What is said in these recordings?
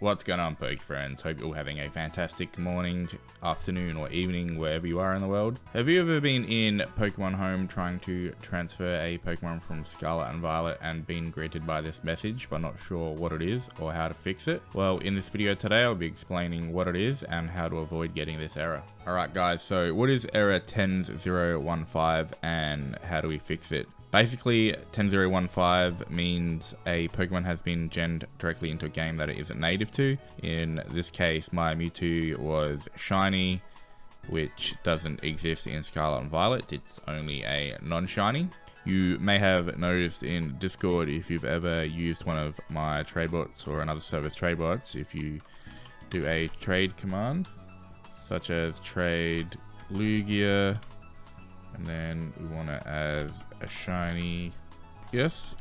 What's going on, Poke friends? Hope you're all having a fantastic morning, afternoon or evening wherever you are in the world. Have you ever been in Pokemon Home trying to transfer a Pokemon from Scarlet and Violet and been greeted by this message but not sure what it is or how to fix it? Well, in this video today I'll be explaining what it is and how to avoid getting this error. Alright guys, so what is error 10015 and how do we fix it? Basically, 10015 means a Pokemon has been genned directly into a game that it isn't native to. In this case, my Mewtwo was shiny, which doesn't exist in Scarlet and Violet. It's only a non-shiny. You may have noticed in Discord, if you've ever used one of my trade bots or another server's trade bots, if you do a trade command, such as trade Lugia, and then we want to add a shiny, yes.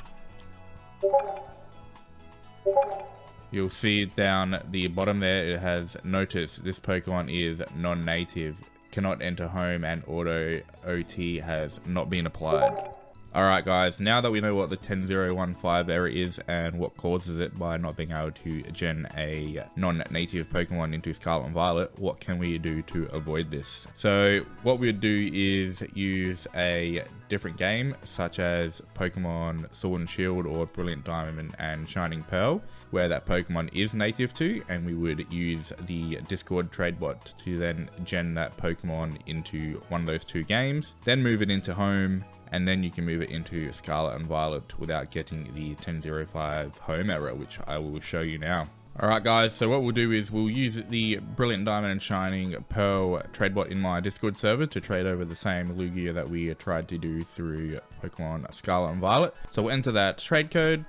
You'll see down the bottom there, it has notice this Pokemon is non-native, cannot enter home, and auto OT has not been applied. Alright guys, now that we know what the 10015 error is and what causes it by not being able to gen a non-native Pokemon into Scarlet and Violet, what can we do to avoid this? So what we would do is use a different game such as Pokemon Sword and Shield or Brilliant Diamond and Shining Pearl, where that Pokemon is native to, and we would use the Discord trade bot to then gen that Pokemon into one of those two games, then move it into home, and then you can move it into Scarlet and Violet without getting the 1005 home error, which I will show you now. Alright guys, so what we'll do is we'll use the Brilliant Diamond and Shining Pearl trade bot in my Discord server to trade over the same Lugia that we tried to do through Pokemon Scarlet and Violet. So we'll enter that trade code.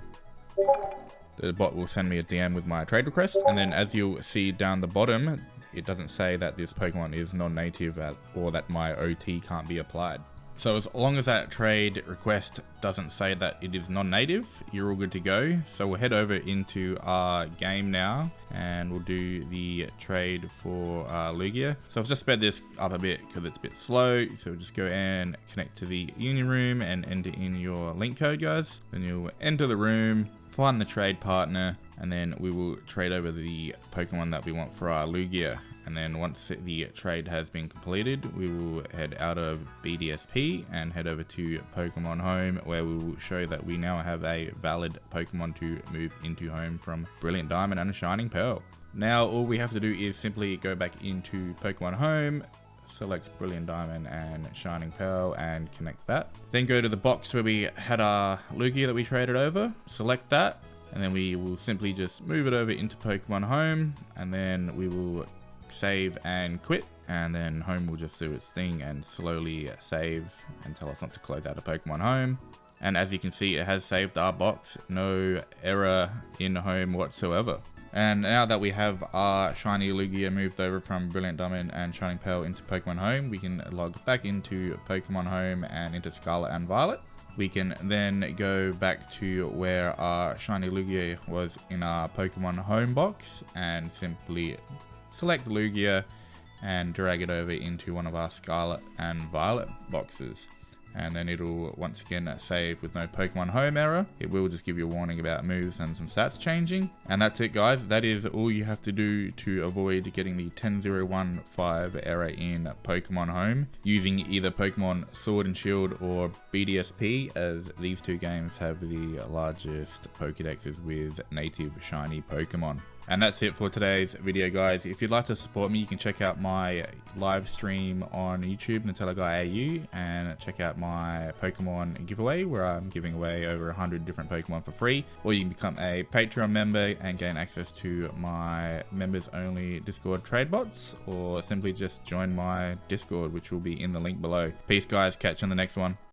The bot will send me a DM with my trade request, and then as you'll see down the bottom, it doesn't say that this Pokemon is non-native or that my OT can't be applied. So as long as that trade request doesn't say that it is non-native, you're all good to go. So we'll head over into our game now and we'll do the trade for Lugia. So I've just sped this up a bit because it's a bit slow. So we'll just go and connect to the union room and enter in your link code, guys. Then you'll enter the room, find the trade partner, and then we will trade over the Pokemon that we want for our Lugia. And then once the trade has been completed, we will head out of BDSP and head over to Pokemon Home, where we will show that we now have a valid Pokemon to move into home from Brilliant Diamond and Shining Pearl. Now all we have to do is simply go back into Pokemon Home, select Brilliant Diamond and Shining Pearl and connect that. Then go to the box where we had our Lugia that we traded over, select that, and then we will simply just move it over into Pokemon Home, and then we will save and quit, and then home will just do its thing and slowly save and tell us not to close out of Pokemon Home. And as you can see, it has saved our box, no error in home whatsoever. And now that we have our shiny Lugia moved over from Brilliant Diamond and Shining Pearl into Pokemon Home, we can log back into Pokemon Home and into Scarlet and Violet. We can then go back to where our shiny Lugia was in our Pokemon Home box and simply select Lugia and drag it over into one of our Scarlet and Violet boxes. And then it'll once again save with no Pokemon Home error. It will just give you a warning about moves and some stats changing. And that's it guys, that is all you have to do to avoid getting the 10015 error in Pokemon Home using either Pokemon Sword and Shield or BDSP, as these two games have the largest Pokedexes with native shiny Pokemon. And that's it for today's video guys. If you'd like to support me, you can check out my live stream on YouTube, NutellaGuyAU, and check out my Pokemon giveaway where I'm giving away over 100 different Pokemon for free. Or you can become a Patreon member and gain access to my members only Discord trade bots, or simply just join my Discord, which will be in the link below. Peace guys, catch you on the next one.